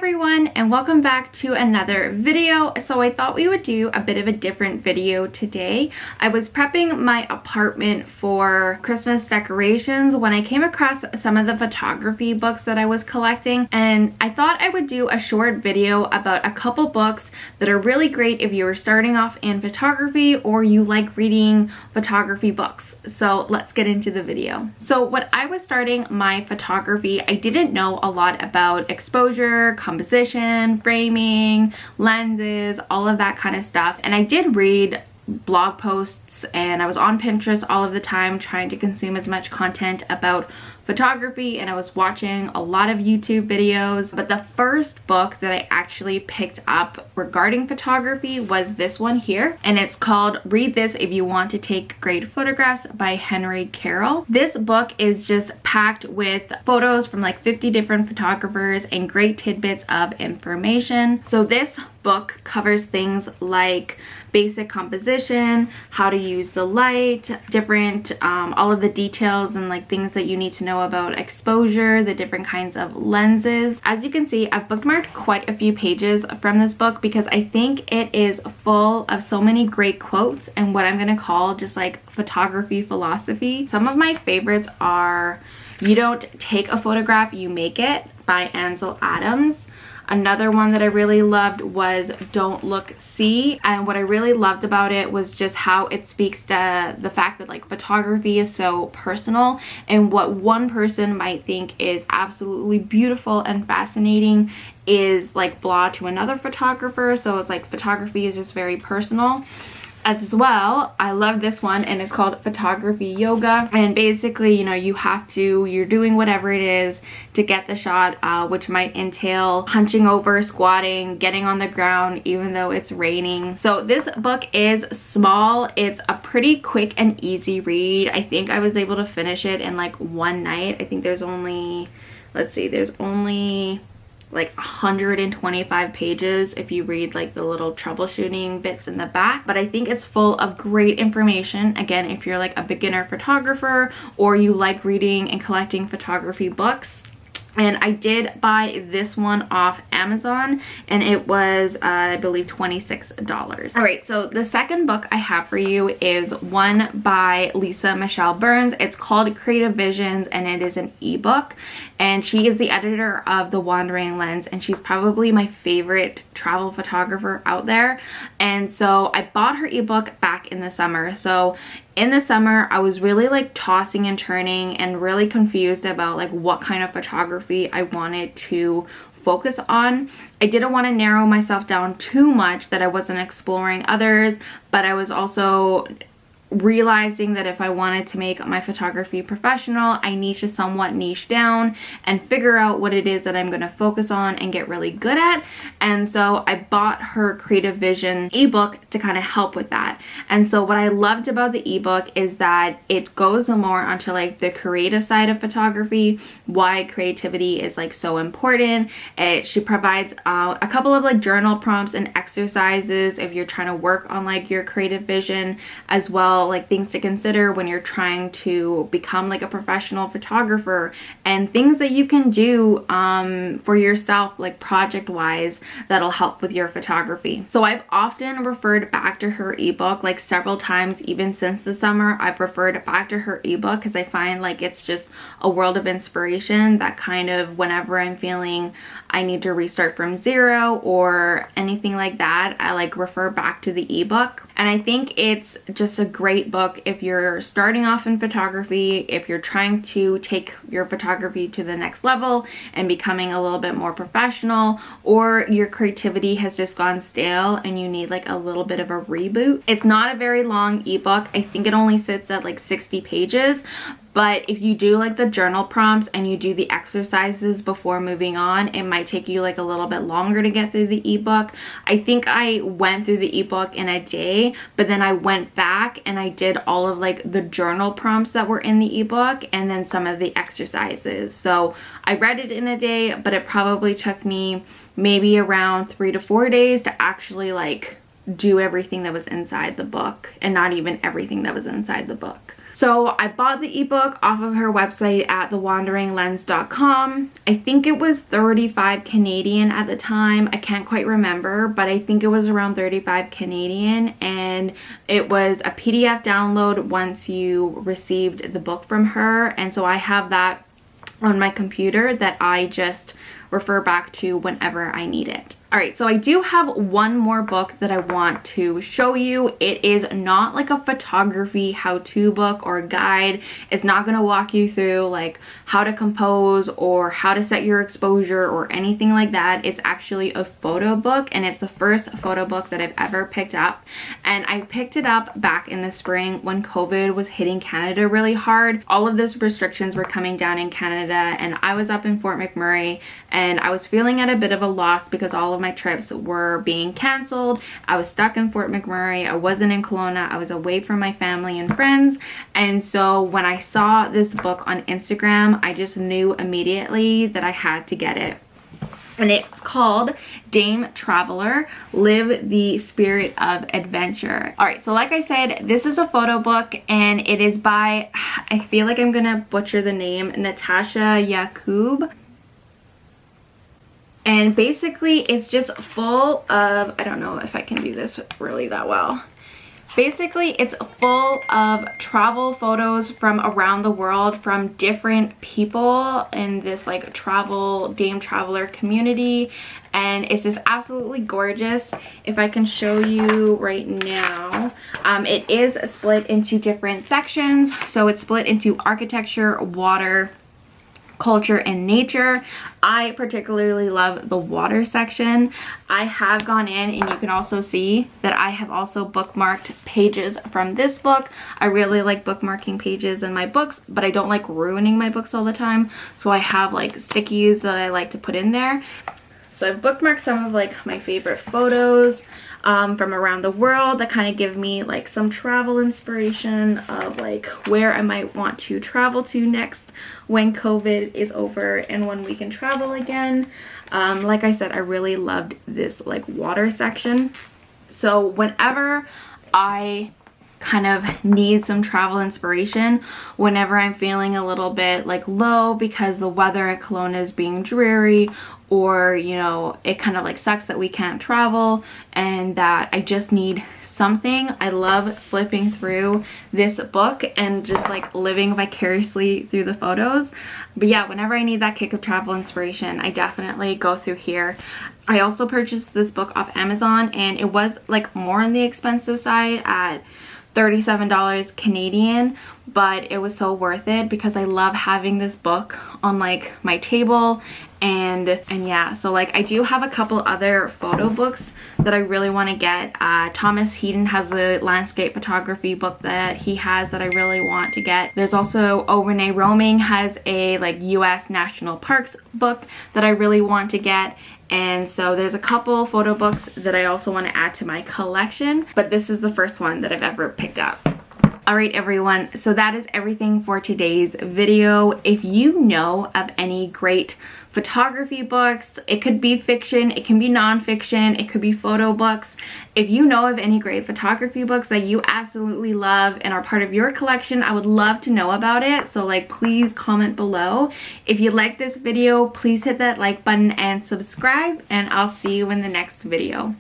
everyone, and welcome back to another video. So I thought we would do a bit of a different video today. I was prepping my apartment for Christmas decorations when I came across some of the photography books that I was collecting, and I thought I would do a short video about a couple books that are really great if you were starting off in photography or you like reading photography books. So let's get into the video. So when I was starting my photography, I didn't know a lot about exposure, composition, framing, lenses, all of that kind of stuff. And I did read blog posts and I was on Pinterest all of the time trying to consume as much content about photography, and I was watching a lot of YouTube videos. But the first book that I actually picked up regarding photography was this one here, and it's called Read This If You Want to Take Great Photographs by Carroll. This book is just packed with photos from like 50 different photographers and great tidbits of information. So this book covers things like basic composition, how to use the light, different all of the details and like things that you need to know about exposure, the different kinds of lenses. As you can see, I've bookmarked quite a few pages from this book because I think it is full of so many great quotes and what I'm gonna call just like photography philosophy. Some of my favorites are "You don't take a photograph, you make it" by Ansel Adams. Another one that I really loved was "Don't Look, See," and what I really loved about it was just how it speaks to the fact that like photography is so personal, and what one person might think is absolutely beautiful and fascinating is like blah to another photographer. So it's like photography is just very personal. As well, I love this one, and it's called Photography Yoga, and basically, you know, you're doing whatever it is to get the shot, which might entail hunching over, squatting, getting on the ground even though it's raining. So this book is small. It's a pretty quick and easy read. I think I was able to finish it in like one night. I think there's only, let's see, there's only like 125 pages if you read like the little troubleshooting bits in the back, but I think it's full of great information. Again, if you're like a beginner photographer or you like reading and collecting photography books. And I did buy this one off Amazon, and it was I believe $26. All right, so the second book I have for you is one by Michele Burns. It's called Creative Visions, and it is an ebook, and she is the editor of The Wandering Lens, and she's probably my favorite travel photographer out there. And so I bought her ebook back in the summer. So in the summer, I was really like tossing and turning and really confused about like what kind of photography I wanted to focus on. I didn't want to narrow myself down too much that I wasn't exploring others, but I was also realizing that if I wanted to make my photography professional, I need to somewhat niche down and figure out what it is that I'm going to focus on and get really good at. And so I bought her Creative Vision ebook to kind of help with that. And so what I loved about the ebook is that it goes more onto like the creative side of photography, why creativity is like so important. She provides a couple of like journal prompts and exercises if you're trying to work on like your creative vision, as well like things to consider when you're trying to become like a professional photographer, and things that you can do for yourself like project wise that'll help with your photography. So I've often referred back to her ebook like several times, even since the summer. I've referred back to her ebook because I find like it's just a world of inspiration that kind of whenever I'm feeling I need to restart from zero or anything like that, I like refer back to the ebook. And I think it's just a great book if you're starting off in photography, if you're trying to take your photography to the next level and becoming a little bit more professional, or your creativity has just gone stale and you need like a little bit of a reboot. It's not a very long ebook. I think it only sits at like 60 pages. But if you do like the journal prompts and you do the exercises before moving on, it might take you like a little bit longer to get through the ebook. I think I went through the ebook in a day, but then I went back and I did all of like the journal prompts that were in the ebook and then some of the exercises. So I read it in a day, but it probably took me maybe around 3 to 4 days to actually like do everything that was inside the book, and not even everything that was inside the book. So I bought the ebook off of her website at thewanderinglens.com. I think it was 35 Canadian at the time. I can't quite remember, but I think it was around 35 Canadian, and it was a PDF download once you received the book from her. And so I have that on my computer that I just refer back to whenever I need it. Alright, so I do have one more book that I want to show you. It is not like a photography how-to book or guide. It's not going to walk you through like how to compose or how to set your exposure or anything like that. It's actually a photo book, and it's the first photo book that I've ever picked up. And I picked it up back in the spring when COVID was hitting Canada really hard. All of those restrictions were coming down in Canada, and I was up in Fort McMurray, and I was feeling at a bit of a loss because all of my trips were being canceled. I was stuck in Fort McMurray. I wasn't in Kelowna. I was away from my family and friends. And so when I saw this book on Instagram, I just knew immediately that I had to get it. And it's called Dame Traveler, Live the Spirit of Adventure. Alright, so like I said, this is a photo book, and it is by, I feel like I'm gonna butcher the name, Nastasia Yakoub. And basically it's just full of, I don't know if I can do this really that well. Basically it's full of travel photos from around the world from different people in this like Dame Traveler community, and it's just absolutely gorgeous. If I can show you right now, it is split into different sections. So it's split into architecture, water, culture, and nature. I particularly love the water section. I have gone in, and you can also see that I have also bookmarked pages from this book. I really like bookmarking pages in my books, but I don't like ruining my books all the time. So I have like stickies that I like to put in there. So I've bookmarked some of like my favorite photos from around the world that kind of give me like some travel inspiration of like where I might want to travel to next when COVID is over and when we can travel again. Like I said, I really loved this like water section. So whenever I kind of need some travel inspiration, whenever I'm feeling a little bit like low because the weather at Kelowna is being dreary, or you know, it kind of like sucks that we can't travel and that I just need something, I love flipping through this book and just like living vicariously through the photos. But yeah, whenever I need that kick of travel inspiration, I definitely go through here. I also purchased this book off Amazon, and it was like more on the expensive side at $37 Canadian, but it was so worth it because I love having this book on like my table. And yeah, so like I do have a couple other photo books that I really want to get. Thomas Heaton has a landscape photography book that he has that I really want to get. There's also Renee Roaming has a like US National Parks book that I really want to get. And so there's a couple photo books that I also want to add to my collection, but this is the first one that I've ever picked up. Alright everyone, so that is everything for today's video. If you know of any great photography books, it could be fiction, it can be non-fiction, it could be photo books. If you know of any great photography books that you absolutely love and are part of your collection, I would love to know about it. So like please comment below. If you like this video, please hit that like button and subscribe, and I'll see you in the next video.